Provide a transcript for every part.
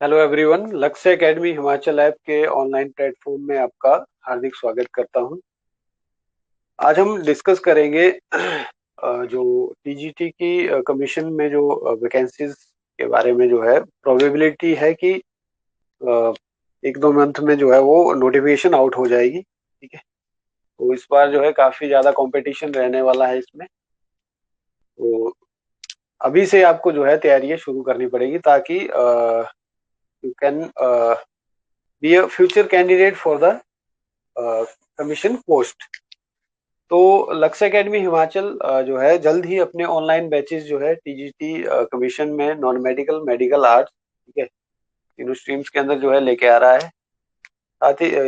Hello everyone, लक्ष्य academy Himachal app के online platform में आपका हार्दिक स्वागत करता हूं। आज हम डिस्कस करेंगे जो टीजीटी की कमीशन में जो वैकेंसीज के बारे में जो है प्रोबेबिलिटी है कि एक दो मंथ में जो है वो नोटिफिकेशन आउट हो जाएगी। ठीक है, तो इस बार जो है काफी ज्यादा कंपटीशन रहने वाला है इसमें। तो अभी से आपको जो है तैयारियां शुरू करनी पड़ेगी ताकि you can be a future candidate for the commission post. तो लक्ष्य एकेडमी हिमाचल जो है जल्द ही अपने ऑनलाइन बैचेस जो है टीजीटी कमीशन में नॉन मेडिकल, मेडिकल, आर्ट्स, ठीक है, तीनों स्ट्रीम्स के अंदर जो है लेके आ रहा है।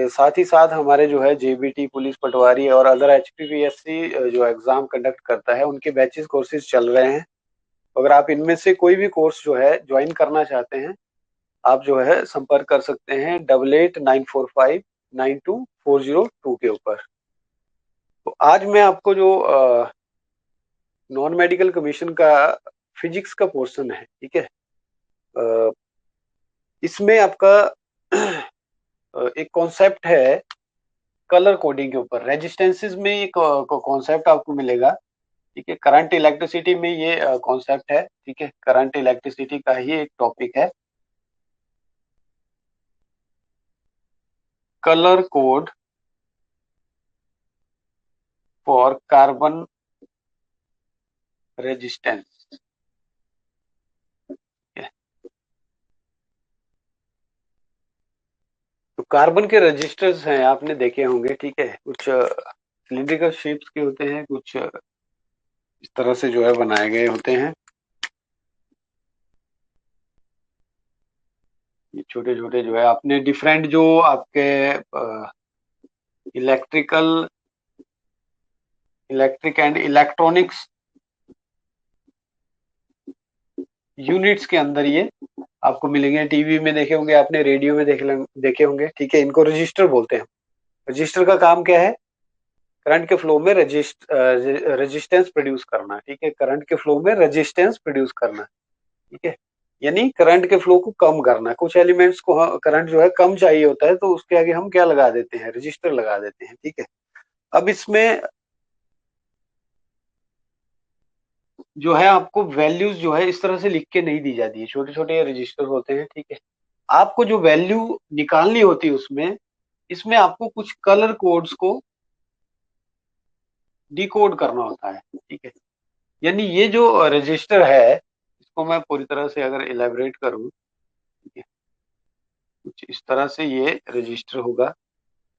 साथ ही साथ हमारे जो है जेबीटी, पुलिस पटवारी और अदर एचपीपीएससी जो एग्जाम कंडक्ट करता है उनके बैचेस कोर्सेज चल रहे हैं। अगर आप इनमें से कोई भी कोर्स जो है ज्वाइन करना चाहते हैं, आप जो है संपर्क कर सकते हैं 8894592402 के ऊपर। तो आज मैं आपको जो नॉन मेडिकल कमीशन का फिजिक्स का पोर्शन है, ठीक है, अ, इसमें आपका एक कॉन्सेप्ट है कलर कोडिंग के ऊपर। रेजिस्टेंसेस में एक कॉन्सेप्ट आपको मिलेगा। ठीक है, करंट इलेक्ट्रिसिटी में ये कॉन्सेप्ट है। ठीक है, करंट इलेक्ट्रिसिटी का ही एक टॉपिक है, colour code for carbon resistance. तो कार्बन के रजिस्टर्स हैं, आपने देखे होंगे। ठीक है, कुछ सिलिंड्रिकल शेप्स के होते हैं, कुछ इस तरह से जो है बनाए गए होते हैं। ये छोटे छोटे जो है आपने डिफरेंट जो आपके electrical, electric and electronics units के अंदर ये आपको मिलेंगे। टीवी में देखे होंगे आपने, रेडियो में देखे होंगे। ठीक है, इनको रजिस्टर बोलते हैं। रजिस्टर का काम क्या है? करंट के फ्लो में रेजिस्टेंस प्रोड्यूस करना। ठीक है, करंट के फ्लो में रेजिस्टेंस प्रोड्यूस करना। ठीक है, यानी करंट के फ्लो को कम करना। कुछ एलिमेंट्स को करंट जो है कम चाहिए होता है, तो उसके आगे हम क्या लगा देते हैं? रजिस्टर लगा देते हैं। ठीक है, अब इसमें जो है आपको वैल्यूज जो है इस तरह से लिख के नहीं दी जाती है, छोटे छोटे रजिस्टर होते हैं। ठीक है, आपको जो वैल्यू निकालनी होती है उसमें, इसमें आपको कुछ कलर कोड्स को डिकोड करना होता है। ठीक है, यानी ये जो रजिस्टर है, इसको मैं पूरी तरह से अगर इलेबरेट करूं, ठीक है, कुछ इस तरह से ये रजिस्टर होगा।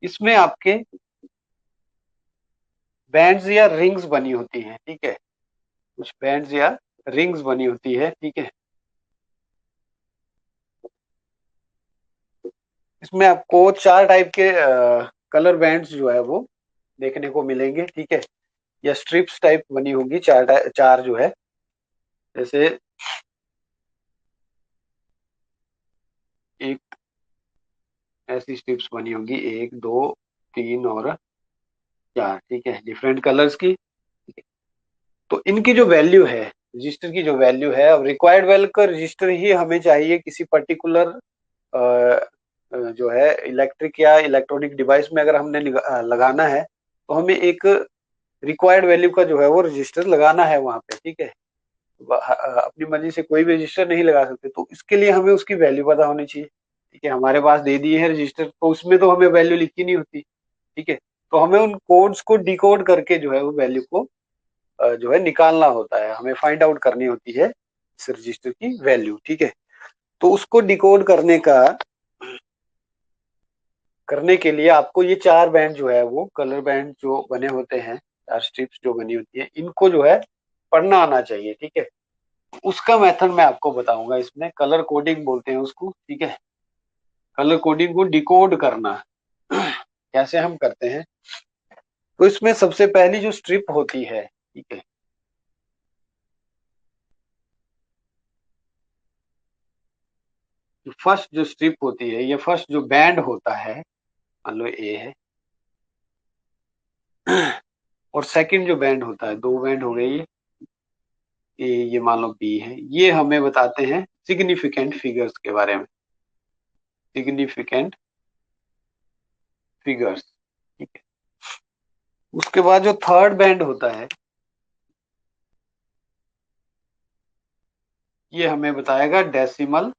इसमें आपके बैंड्स या रिंग्स बनी होती हैं। ठीक है, कुछ बैंड्स या रिंग्स बनी होती है। ठीक है, इसमें आपको चार टाइप के कलर बैंड्स जो है वो देखने को मिलेंगे। ठीक है, या स्ट्रिप्स टाइप बनी होंगी चार जो है, जैसे एक ऐसी स्ट्रिप्स बनी होंगी, एक, दो, तीन और चार। ठीक है, डिफरेंट कलर्स की। तो इनकी जो वैल्यू है, रजिस्टर की जो वैल्यू है, अब रिक्वायर्ड वैल्यू का रजिस्टर ही हमें चाहिए किसी पर्टिकुलर जो है इलेक्ट्रिक या इलेक्ट्रॉनिक डिवाइस में। अगर हमने लगाना है तो हमें एक रिक्वायर्ड वैल्यू का जो है वो रजिस्टर लगाना है वहां पे। ठीक है, अपनी मर्जी से कोई भी रजिस्टर नहीं लगा सकते, तो इसके लिए हमें उसकी वैल्यू पता होनी चाहिए। ठीक है, हमारे पास दे दिए है रजिस्टर, तो उसमें तो हमें वैल्यू लिखी नहीं होती। ठीक है, तो हमें उन कोड्स को डिकोड करके जो है वो वैल्यू को जो है निकालना होता है, हमें फाइंड आउट करनी होती है इस रजिस्टर की वैल्यू। ठीक है, तो उसको डिकोड करने के लिए आपको ये चार बैंड जो है वो कलर बैंड जो बने होते हैं, चार स्ट्रिप्स जो बनी होती है, इनको जो है पढ़ना आना चाहिए। ठीक है, उसका मेथड मैं आपको बताऊंगा। इसमें कलर कोडिंग बोलते हैं उसको। ठीक है, कलर कोडिंग को डिकोड करना कैसे हम करते हैं, तो इसमें सबसे पहली जो स्ट्रिप होती है, ठीक है, फर्स्ट जो स्ट्रिप होती है, ये फर्स्ट जो बैंड होता है, मान लो ए है, और सेकंड जो बैंड होता है, दो बैंड हो गए ये मान लो बी है, ये हमें बताते हैं सिग्निफिकेंट फिगर्स के बारे में। सिग्निफिकेंट फिगर्स, ठीक है। उसके बाद जो थर्ड बैंड होता है ये हमें बताएगा डेसिमल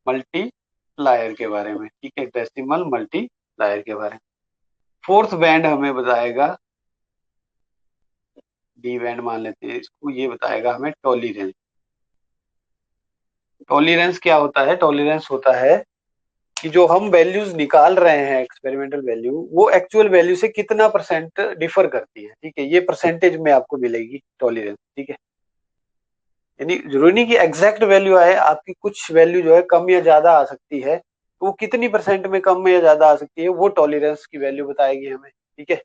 मल्टीप्लायर के बारे में, ठीक है, डेसिमल मल्टीप्लायर के बारे में। फोर्थ बैंड हमें बताएगा, डी बैंड मान लेते हैं इसको, ये बताएगा हमें टॉलरेंस। टॉलरेंस क्या होता है? टॉलरेंस होता है कि जो हम वैल्यूज निकाल रहे हैं एक्सपेरिमेंटल वैल्यू, वो एक्चुअल वैल्यू से कितना परसेंट डिफर करती है, ठीक है। ये परसेंटेज में आपको मिलेगी टॉलरेंस, ठीक है। यानी जरूरी नहीं कि एग्जैक्ट वैल्यू आए, आपकी कुछ वैल्यू जो है कम या ज्यादा आ सकती है, तो वो कितनी परसेंट में कम या ज्यादा आ सकती है वो टॉलरेंस की वैल्यू बताएगी हमें, ठीक है।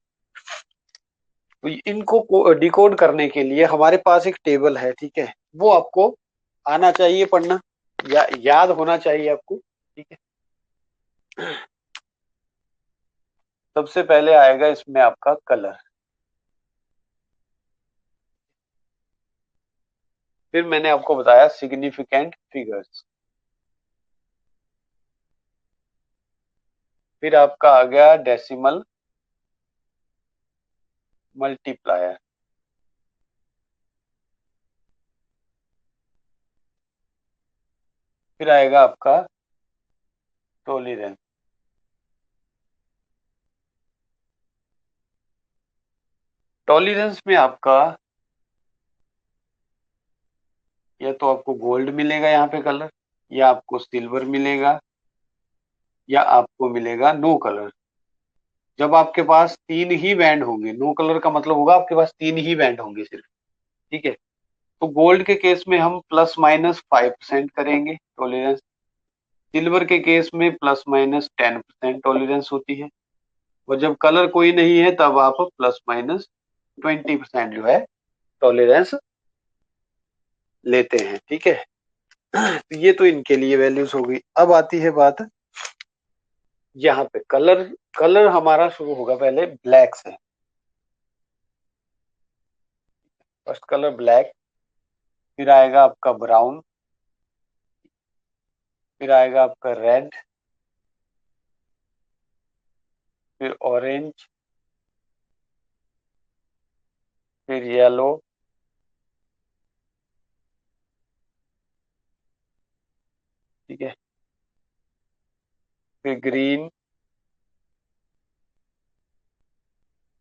तो इनको डिकोड करने के लिए हमारे पास एक टेबल है, ठीक है, वो आपको आना चाहिए पढ़ना, या याद होना चाहिए आपको, ठीक है। सबसे पहले आएगा इसमें आपका कलर, फिर मैंने आपको बताया सिग्निफिकेंट फिगर्स, फिर आपका आ गया डेसिमल मल्टीप्लायर, फिर आएगा आपका टॉलरेंस। टॉलरेंस में आपका या तो आपको गोल्ड मिलेगा यहाँ पे कलर, या आपको सिल्वर मिलेगा, या आपको मिलेगा नो कलर। जब आपके पास तीन ही बैंड होंगे, नो कलर का मतलब होगा आपके पास तीन ही बैंड होंगे सिर्फ, ठीक है। तो गोल्ड के केस में हम ±5% करेंगे टॉलरेंस, सिल्वर के केस में ±10% टॉलरेंस होती है, और जब कलर कोई नहीं है तब आप ±20% जो है टॉलरेंस लेते हैं, ठीक है। तो ये तो इनके लिए वैल्यूज हो गई। अब आती है बात यहाँ पे कलर। कलर हमारा शुरू होगा पहले ब्लैक से, फर्स्ट कलर ब्लैक, फिर आएगा आपका ब्राउन, फिर आएगा आपका रेड, फिर ऑरेंज, फिर येलो, ठीक है, फिर ग्रीन,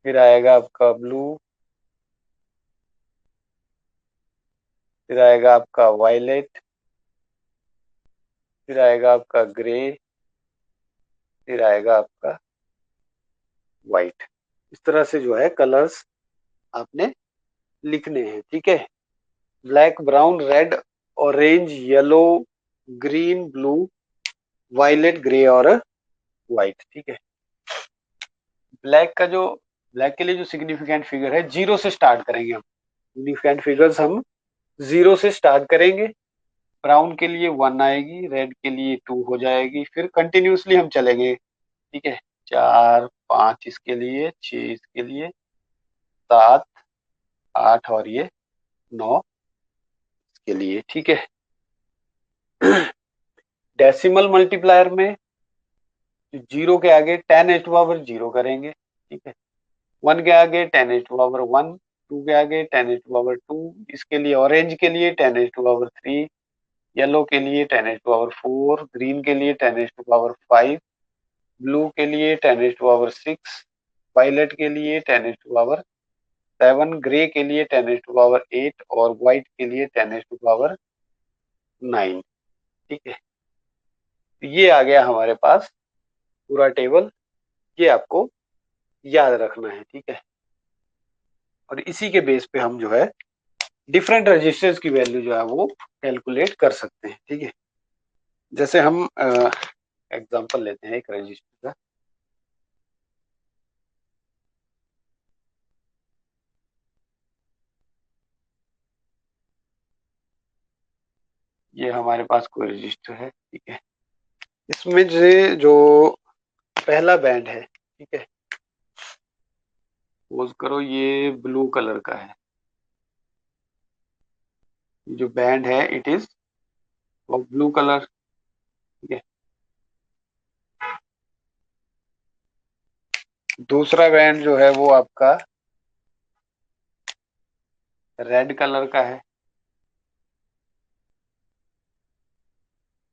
फिर आएगा आपका ब्लू, फिर आएगा आपका वायलेट, फिर आएगा आपका ग्रे, फिर आएगा आपका व्हाइट। इस तरह से जो है कलर्स आपने लिखने हैं, ठीक है। Black, brown, red, orange, yellow, green, blue, violet, grey और व्हाइट, ठीक है। ब्लैक का जो ब्लैक के लिए जो सिग्निफिकेंट फिगर है, जीरो से स्टार्ट करेंगे हम। सिग्निफिकेंट फिगर्स हम जीरो से स्टार्ट करेंगे। ब्राउन के लिए 1 आएगी, रेड के लिए 2 हो जाएगी, फिर कंटिन्यूसली हम चलेंगे, ठीक है। 4, 5 इसके लिए, 6 इसके लिए, 7, 8 और ये 9 इसके लिए, ठीक है। डेसिमल मल्टीप्लायर में जीरो के आगे 10⁻0 करेंगे, ठीक है। 1 के आगे 10⁻1, 2 के आगे 10⁻2, इसके लिए ऑरेंज के लिए 10⁻3, येलो के लिए 10⁻4, ग्रीन के लिए 10⁻5, ब्लू के लिए 10⁻6, वायलेट के लिए 10⁻7, ग्रे के लिए 10⁻8 और व्हाइट के लिए 10⁻9, ठीक है। तो ये आ गया हमारे पास पूरा टेबल, ये आपको याद रखना है, ठीक है। और इसी के बेस पे हम जो है डिफरेंट रजिस्टर्स की वैल्यू जो है वो कैलकुलेट कर सकते हैं, ठीक है। जैसे हम एग्जांपल लेते हैं एक रजिस्टर का। ये हमारे पास कोई रजिस्टर है, ठीक है। इसमें से जो पहला बैंड है, ठीक है, सपोज करो ये ब्लू कलर का है, जो बैंड है it is of blue colour. ठीक है। दूसरा बैंड जो है वो आपका रेड कलर का है।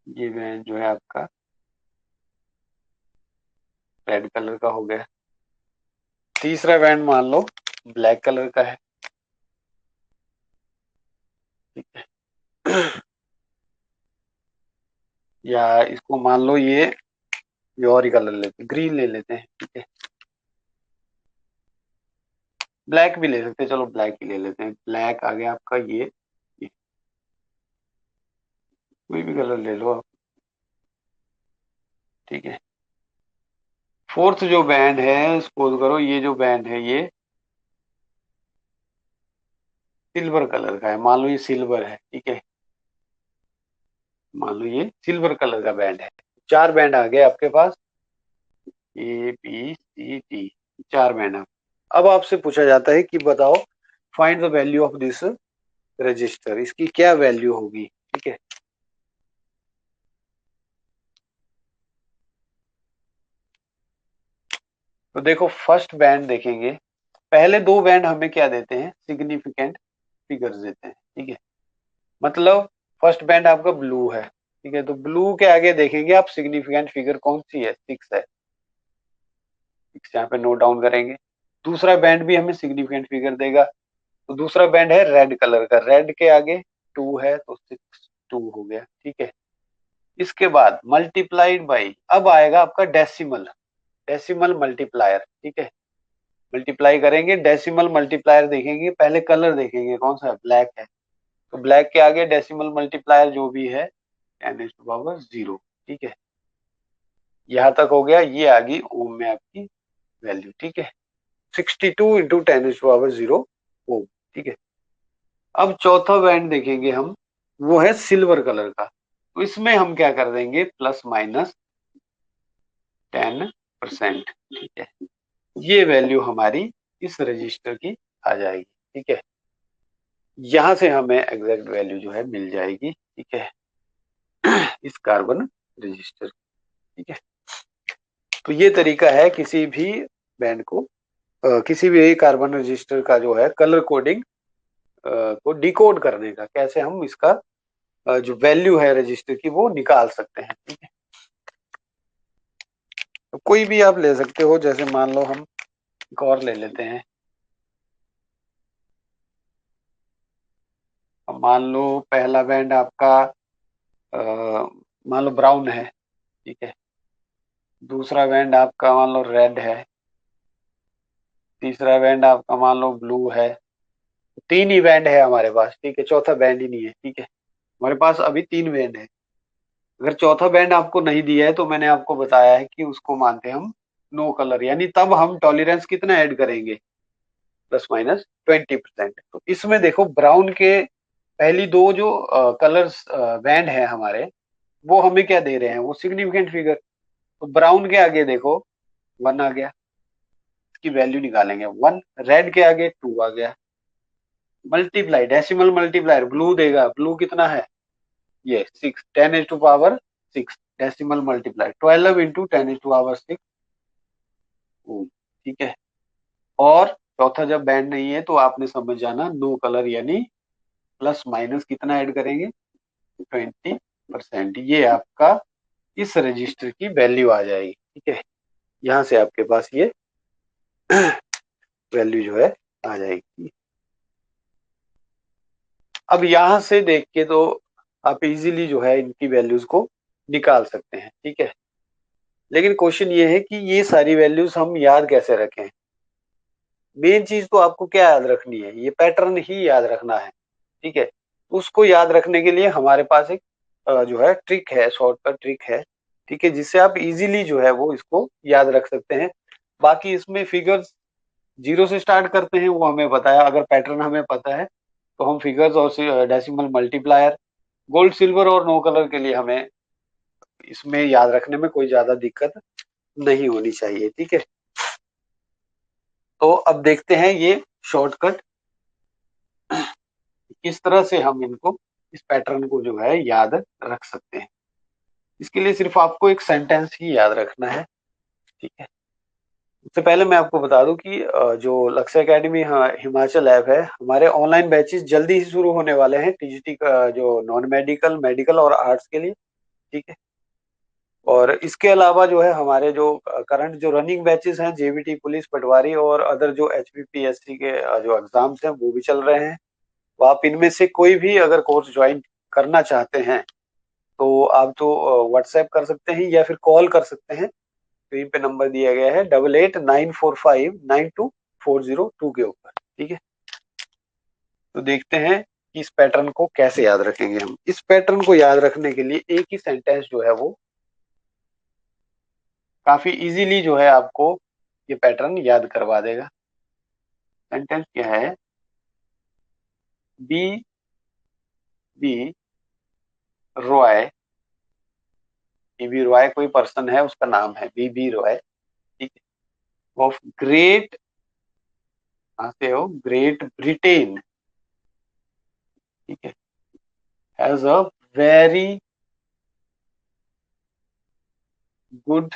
ये बैंड जो है आपका रेड कलर का हो गया। तीसरा बैंड मान लो ब्लैक कलर का है। ठीक है। या इसको मान लो ये और ही कलर लेते हैं, ग्रीन ले लेते हैं। ठीक है। ब्लैक भी ले सकते हैं, चलो ब्लैक ही ले लेते हैं। ब्लैक आ गया आपका ये कोई भी कलर ले लो आप। ठीक है। फोर्थ जो बैंड है, सपोज करो ये जो बैंड है ये सिल्वर कलर का है। मान लो ये सिल्वर है। ठीक है। मान लो ये सिल्वर कलर का बैंड है। चार बैंड आ गए आपके पास, ए बी सी डी। चार बैंड अब आपसे पूछा जाता है कि बताओ find the value of this register, इसकी क्या वैल्यू होगी। ठीक है। तो देखो फर्स्ट बैंड देखेंगे, पहले दो बैंड हमें क्या देते हैं, सिग्निफिकेंट फिगर्स देते हैं। ठीक है। मतलब फर्स्ट बैंड आपका ब्लू है। ठीक है। तो ब्लू के आगे देखेंगे आप सिग्निफिकेंट फिगर कौन सी है, 6 है। 6 यहाँ पे नोट डाउन करेंगे। दूसरा बैंड भी हमें सिग्निफिकेंट फिगर देगा। तो दूसरा बैंड है रेड कलर का, रेड के आगे 2 है तो 6 2 हो गया। ठीक है। इसके बाद मल्टीप्लाइड बाई, अब आएगा आपका डेसिमल, डेसिमल मल्टीप्लायर। ठीक है। मल्टीप्लाई करेंगे, डेसिमल मल्टीप्लायर देखेंगे, पहले कलर देखेंगे कौन सा है, ब्लैक है। तो ब्लैक के आगे डेसिमल मल्टीप्लायर जो भी है 10⁻0। ठीक है। यहाँ तक हो गया, ये आ गई ओम में आपकी वैल्यू। ठीक है। 62 इंटू 10⁻0 ओम। ठीक है। अब चौथा बैंड देखेंगे हम, वो है सिल्वर कलर का। तो इसमें हम क्या कर देंगे, प्लस माइनस 10%। ठीक है। ये वैल्यू हमारी इस रजिस्टर की आ जाएगी। ठीक है। यहां से हमें एग्जैक्ट वैल्यू जो है मिल जाएगी। ठीक है। इस कार्बन रजिस्टर। ठीक है। तो ये तरीका है किसी भी बैंड को किसी भी कार्बन रजिस्टर का जो है कलर कोडिंग को डिकोड करने का, कैसे हम इसका जो वैल्यू है रजिस्टर की वो निकाल सकते हैं। ठीक है। तो कोई भी आप ले सकते हो, जैसे मान लो हम एक और ले लेते हैं। अब मान लो पहला बैंड आपका मान लो ब्राउन है। ठीक है। दूसरा बैंड आपका मान लो रेड है। तीसरा बैंड आपका मान लो ब्लू है। तीन ही बैंड है हमारे पास। ठीक है। चौथा बैंड ही नहीं है। ठीक है। हमारे पास अभी तीन बैंड है। अगर चौथा बैंड आपको नहीं दिया है तो मैंने आपको बताया है कि उसको मानते हैं हम नो कलर, यानी तब हम टॉलरेंस कितना ऐड करेंगे, प्लस माइनस 20%। तो इसमें देखो ब्राउन के पहली दो जो कलर्स बैंड है हमारे, वो हमें क्या दे रहे हैं, वो सिग्निफिकेंट फिगर। तो ब्राउन के आगे देखो 1 आ गया, इसकी वैल्यू निकालेंगे 1। रेड के आगे 2 आ गया। मल्टीप्लाई, डेसिमल मल्टीप्लायर ब्लू देगा, ब्लू कितना है, ये 6, 10⁻6। डेसिमल मल्टीप्लाई 12 इंटू 10⁻6 ओम। ठीक है। और चौथा जब बैंड नहीं है तो आपने समझ जाना नो कलर, यानी प्लस माइनस कितना ऐड करेंगे, 20%। ये आपका इस रजिस्टर की वैल्यू आ जाएगी। ठीक है। यहाँ से आपके पास ये वैल्यू जो है आ जाएगी। अब यहां से देख के तो आप इजीली जो है इनकी वैल्यूज को निकाल सकते हैं। ठीक है। लेकिन क्वेश्चन ये है कि ये सारी वैल्यूज हम याद कैसे रखें। मेन चीज तो आपको क्या याद रखनी है, ये पैटर्न ही याद रखना है। ठीक है। उसको याद रखने के लिए हमारे पास एक जो है ट्रिक है, शॉर्टकट ट्रिक है। ठीक है। जिससे आप इजीली जो है वो इसको याद रख सकते हैं। बाकी इसमें फिगर्स जीरो से स्टार्ट करते हैं वो हमें पता है, अगर पैटर्न हमें पता है तो हम फिगर्स और डेसिमल मल्टीप्लायर, गोल्ड सिल्वर और नो कलर के लिए हमें इसमें याद रखने में कोई ज्यादा दिक्कत नहीं होनी चाहिए। ठीक है। तो अब देखते हैं ये शॉर्टकट किस तरह से हम इनको, इस पैटर्न को जो है याद रख सकते हैं। इसके लिए सिर्फ आपको एक सेंटेंस ही याद रखना है, ठीक है। उससे पहले मैं आपको बता दूं कि जो लक्ष्य एकेडमी हिमाचल ऐप है, हमारे ऑनलाइन बैचेस जल्दी ही शुरू होने वाले हैं टीजीटी का, जो नॉन मेडिकल, मेडिकल और आर्ट्स के लिए, ठीक है। और इसके अलावा जो है हमारे जो करंट जो रनिंग बैचेस हैं, जेबीटी, पुलिस, पटवारी और अदर जो एचपीपीएससी के जो एग्जाम्स हैं वो भी चल रहे हैं। तो आप इनमें से कोई भी अगर कोर्स ज्वाइन करना चाहते हैं तो आप तो व्हाट्सएप कर सकते हैं या फिर कॉल कर सकते हैं। स्क्रीन पे नंबर दिया गया है 8894592402 के ऊपर, ठीक है। तो देखते हैं कि इस पैटर्न को कैसे याद रखेंगे हम। इस पैटर्न को याद रखने के लिए एक ही सेंटेंस जो है वो काफी इजीली जो है आपको ये पैटर्न याद करवा देगा। सेंटेंस क्या है? बी बी रॉय, बीबी रॉय कोई पर्सन है, उसका नाम है बीबी रॉय, ठीक है। ऑफ ग्रेट, आते हो ग्रेट ब्रिटेन, ठीक है। Has a very good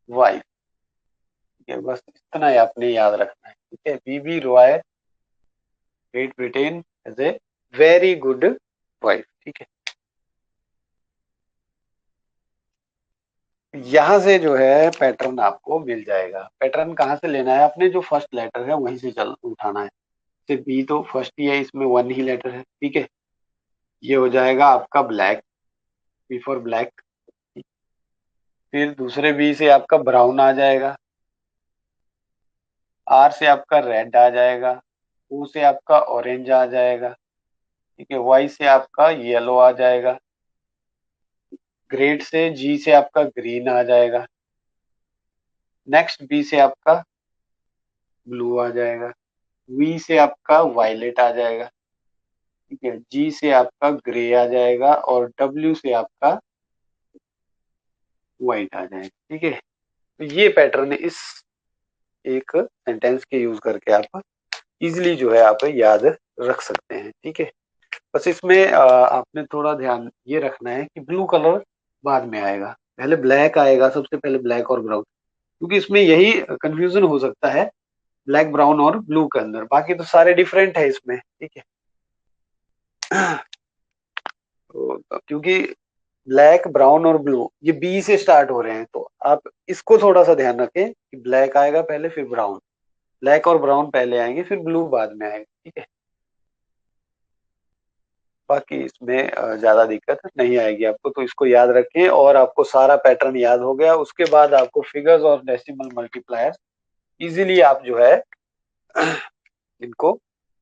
wife, ठीक है। बस इतना ही आपने याद रखना है, ठीक है। Bibi Roy, Great Britain, has a very good wife, ठीक है। यहां से जो है पैटर्न आपको मिल जाएगा। पैटर्न कहाँ से लेना है? अपने जो फर्स्ट लेटर है वहीं से चल उठाना है। सिर्फ बी तो फर्स्ट ही है, इसमें वन ही लेटर है, ठीक है। ये हो जाएगा आपका ब्लैक, बी फॉर ब्लैक। फिर दूसरे बी से आपका ब्राउन आ जाएगा, आर से आपका रेड आ जाएगा, ओ से आपका ऑरेंज आ जाएगा, ठीक है। वाई से आपका येलो आ जाएगा, ग्रेड से जी से आपका ग्रीन आ जाएगा, नेक्स्ट बी से आपका ब्लू आ जाएगा, वी से आपका वायलेट आ जाएगा, ठीक है। जी से आपका ग्रे आ जाएगा और डब्ल्यू से आपका व्हाइट आ जाएगा, ठीक है। तो ये पैटर्न इस एक सेंटेंस के यूज करके आप इजिली जो है आप याद रख सकते हैं, ठीक है। बस इसमें आपने थोड़ा ध्यान ये रखना है कि ब्लू कलर बाद में आएगा, पहले ब्लैक आएगा, सबसे पहले ब्लैक और ब्राउन, क्योंकि इसमें यही कंफ्यूजन हो सकता है ब्लैक, ब्राउन और ब्लू के अंदर। बाकी तो सारे डिफरेंट है इसमें, ठीक है। तो क्योंकि ब्लैक, ब्राउन और ब्लू ये बी से स्टार्ट हो रहे हैं, तो आप इसको थोड़ा सा ध्यान रखें कि ब्लैक आएगा पहले फिर ब्राउन, ब्लैक और ब्राउन पहले आएंगे फिर ब्लू बाद में आएगा, ठीक है। बाकी इसमें ज्यादा दिक्कत नहीं आएगी आपको, तो इसको याद रखें। और आपको सारा पैटर्न याद हो गया, उसके बाद आपको फिगर्स और डेसिमल मल्टीप्लायर्स इजीली आप जो है इनको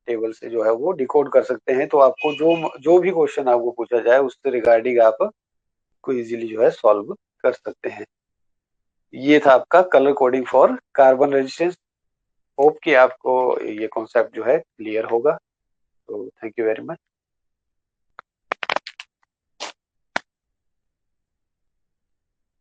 टेबल से जो है वो डिकोड कर सकते हैं। तो आपको जो जो भी क्वेश्चन आपको पूछा जाए उससे रिगार्डिंग आप को इजीली जो है सॉल्व कर सकते हैं। ये था आपका colour coding for carbon resistance. Hope कि आपको ये कॉन्सेप्ट जो है क्लियर होगा। तो थैंक यू वेरी मच।